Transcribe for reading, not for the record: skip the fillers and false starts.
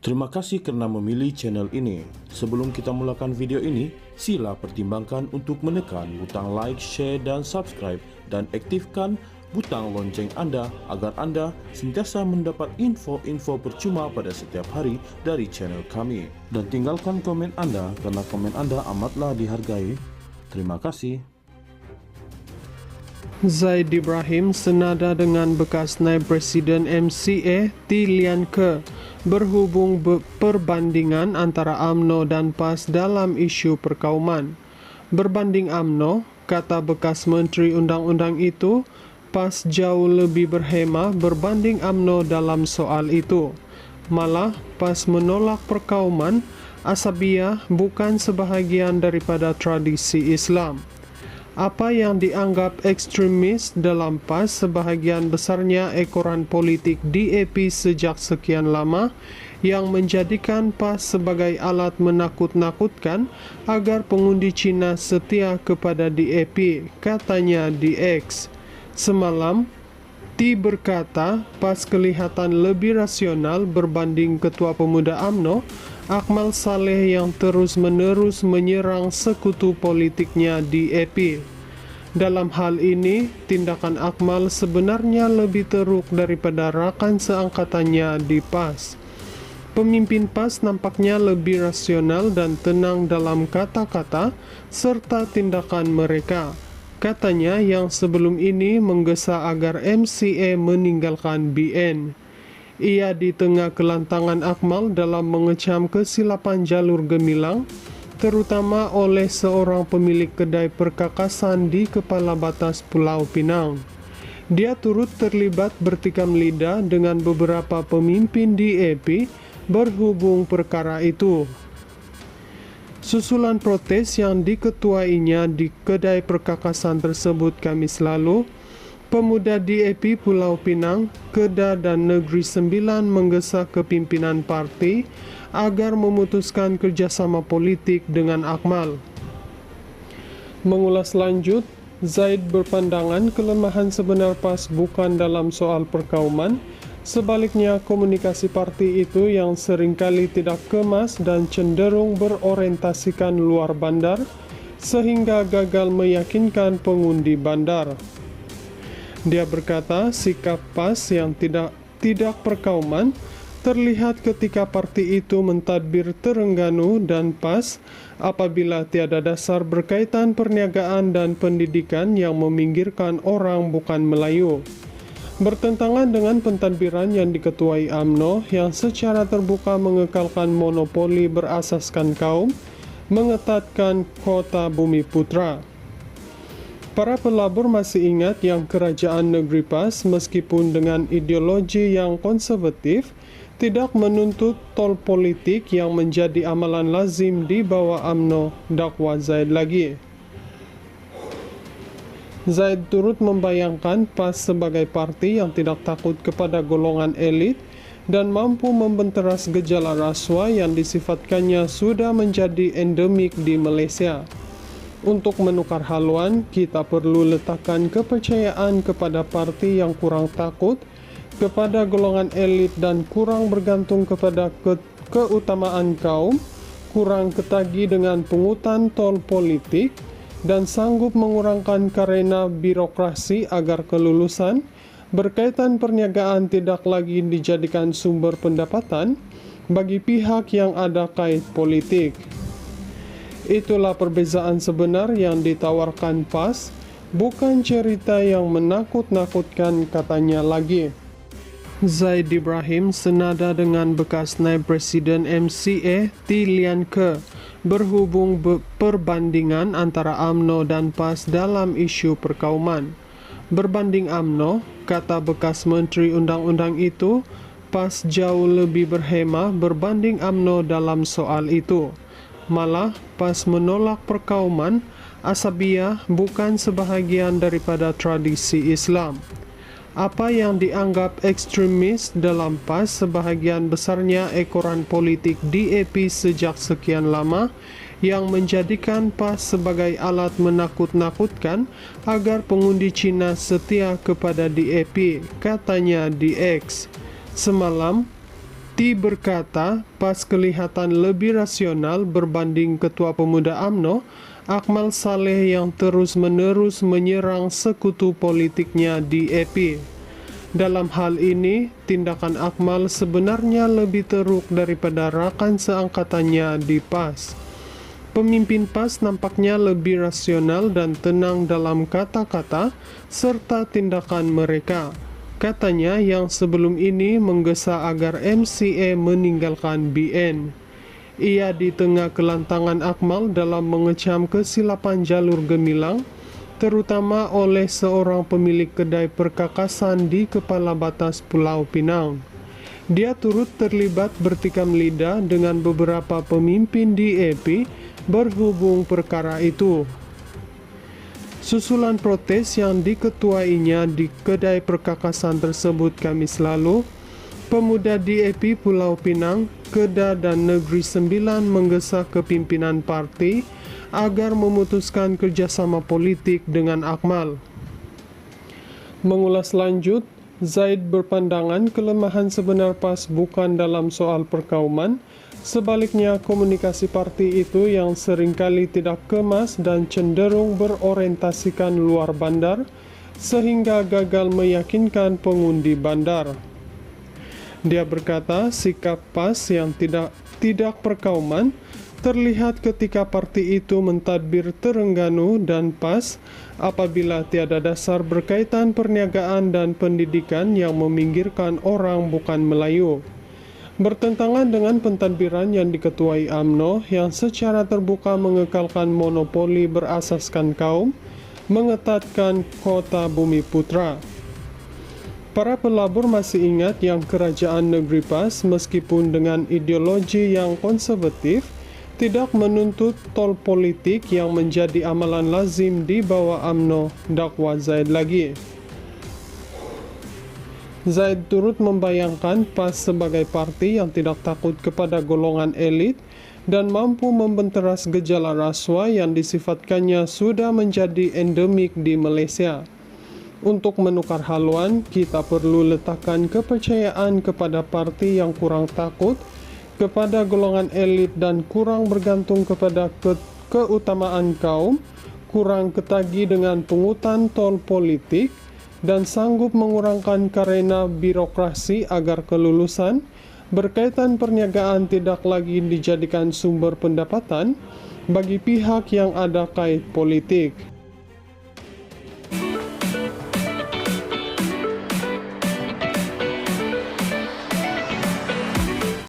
Terima kasih karena memilih channel ini. Sebelum kita mulakan video ini, sila pertimbangkan untuk menekan butang like, share, dan subscribe, dan aktifkan butang lonceng Anda agar Anda sentiasa mendapat info-info percuma pada setiap hari dari channel kami. Dan tinggalkan komen Anda karena komen Anda amatlah dihargai. Terima kasih. Zaid Ibrahim senada dengan bekas naib presiden MCA T. Lian Ke berhubung perbandingan antara UMNO dan PAS dalam isu perkauman. Berbanding UMNO, kata bekas menteri undang-undang itu, PAS jauh lebih berhema berbanding UMNO dalam soal itu. Malah, PAS menolak perkauman, asabiyah bukan sebahagian daripada tradisi Islam. Apa yang dianggap ekstremis dalam PAS sebahagian besarnya ekoran politik DAP sejak sekian lama yang menjadikan PAS sebagai alat menakut-nakutkan agar pengundi Cina setia kepada DAP, katanya di X. Semalam, T berkata PAS kelihatan lebih rasional berbanding Ketua Pemuda UMNO, Akmal Saleh yang terus-menerus menyerang sekutu politiknya DAP. Dalam hal ini, tindakan Akmal sebenarnya lebih teruk daripada rakan seangkatannya di PAS. Pemimpin PAS nampaknya lebih rasional dan tenang dalam kata-kata serta tindakan mereka. Katanya yang sebelum ini menggesa agar MCA meninggalkan BN. Ia di tengah kelantangan Akmal dalam mengecam kesilapan jalur gemilang, terutama oleh seorang pemilik kedai perkakasan di kepala batas Pulau Pinang. Dia turut terlibat bertikam lidah dengan beberapa pemimpin DAP berhubung perkara itu. Susulan protes yang diketuainya di kedai perkakasan tersebut Kamis lalu, pemuda DAP Pulau Pinang, Kedah dan Negeri Sembilan menggesa ke pimpinan parti agar memutuskan kerjasama politik dengan Akmal. Mengulas lanjut, Zaid berpandangan kelemahan sebenar PAS bukan dalam soal perkauman, sebaliknya komunikasi parti itu yang seringkali tidak kemas dan cenderung berorientasikan luar bandar, sehingga gagal meyakinkan pengundi bandar. Dia berkata sikap PAS yang tidak perkauman terlihat ketika parti itu mentadbir Terengganu dan PAS apabila tiada dasar berkaitan perniagaan dan pendidikan yang meminggirkan orang bukan Melayu. Bertentangan dengan pentadbiran yang diketuai UMNO yang secara terbuka mengekalkan monopoli berasaskan kaum, mengetatkan kota Bumi Putra. Para pelabur masih ingat yang kerajaan negeri PAS meskipun dengan ideologi yang konservatif tidak menuntut tol politik yang menjadi amalan lazim di bawah UMNO, dakwa Zaid lagi. Zaid turut membayangkan PAS sebagai parti yang tidak takut kepada golongan elit dan mampu membenteras gejala rasuah yang disifatkannya sudah menjadi endemik di Malaysia. Untuk menukar haluan, kita perlu letakkan kepercayaan kepada parti yang kurang takut kepada golongan elit dan kurang bergantung kepada keutamaan kaum, kurang ketagi dengan pungutan tol politik, dan sanggup mengurangkan karena birokrasi agar kelulusan berkaitan perniagaan tidak lagi dijadikan sumber pendapatan bagi pihak yang ada kait politik. Itulah perbezaan sebenar yang ditawarkan PAS, bukan cerita yang menakut-nakutkan, katanya lagi. Zaid Ibrahim senada dengan bekas naib presiden MCA T. Lian Ke berhubung perbandingan antara UMNO dan PAS dalam isu perkauman. Berbanding UMNO, kata bekas menteri undang-undang itu, PAS jauh lebih berhema berbanding UMNO dalam soal itu. Malah, PAS menolak perkauman, asabiyah bukan sebahagian daripada tradisi Islam. Apa yang dianggap ekstremis dalam PAS sebahagian besarnya ekoran politik DAP sejak sekian lama yang menjadikan PAS sebagai alat menakut-nakutkan agar pengundi Cina setia kepada DAP, katanya di X. Semalam, T Ti berkata, PAS kelihatan lebih rasional berbanding Ketua Pemuda UMNO, Akmal Saleh yang terus-menerus menyerang sekutu politiknya di EP. Dalam hal ini, tindakan Akmal sebenarnya lebih teruk daripada rakan seangkatannya di PAS. Pemimpin PAS nampaknya lebih rasional dan tenang dalam kata-kata serta tindakan mereka. Katanya yang sebelum ini menggesa agar MCA meninggalkan BN. Ia di tengah kelantangan Akmal dalam mengecam kesilapan jalur gemilang, terutama oleh seorang pemilik kedai perkakasan di kepala batas Pulau Pinang. Dia turut terlibat bertikam lidah dengan beberapa pemimpin di EP berhubung perkara itu. Susulan protes yang diketuainya di kedai perkakasan tersebut Kamis lalu, pemuda di EP Pulau Pinang, Kedah dan Negeri Sembilan menggesa kepimpinan parti agar memutuskan kerjasama politik dengan Akmal. Mengulas lanjut, Zaid berpandangan kelemahan sebenar PAS bukan dalam soal perkauman, sebaliknya komunikasi parti itu yang seringkali tidak kemas dan cenderung berorientasikan luar bandar, sehingga gagal meyakinkan pengundi bandar. Dia berkata sikap PAS yang tidak perkauman terlihat ketika parti itu mentadbir Terengganu dan PAS apabila tiada dasar berkaitan perniagaan dan pendidikan yang meminggirkan orang bukan Melayu. Bertentangan dengan pentadbiran yang diketuai UMNO yang secara terbuka mengekalkan monopoli berasaskan kaum, mengetatkan kota Bumi Putra. Para pelabur masih ingat yang kerajaan negeri PAS meskipun dengan ideologi yang konservatif, tidak menuntut tol politik yang menjadi amalan lazim di bawah UMNO, dakwa Zaid lagi. Zaid turut membayangkan PAS sebagai parti yang tidak takut kepada golongan elit dan mampu membenteras gejala rasuah yang disifatkannya sudah menjadi endemik di Malaysia. Untuk menukar haluan, kita perlu letakkan kepercayaan kepada parti yang kurang takut kepada golongan elit dan kurang bergantung kepada keutamaan kaum, kurang ketagi dengan pungutan tol politik, dan sanggup mengurangkan karena birokrasi agar kelulusan berkaitan perniagaan tidak lagi dijadikan sumber pendapatan bagi pihak yang ada kait politik.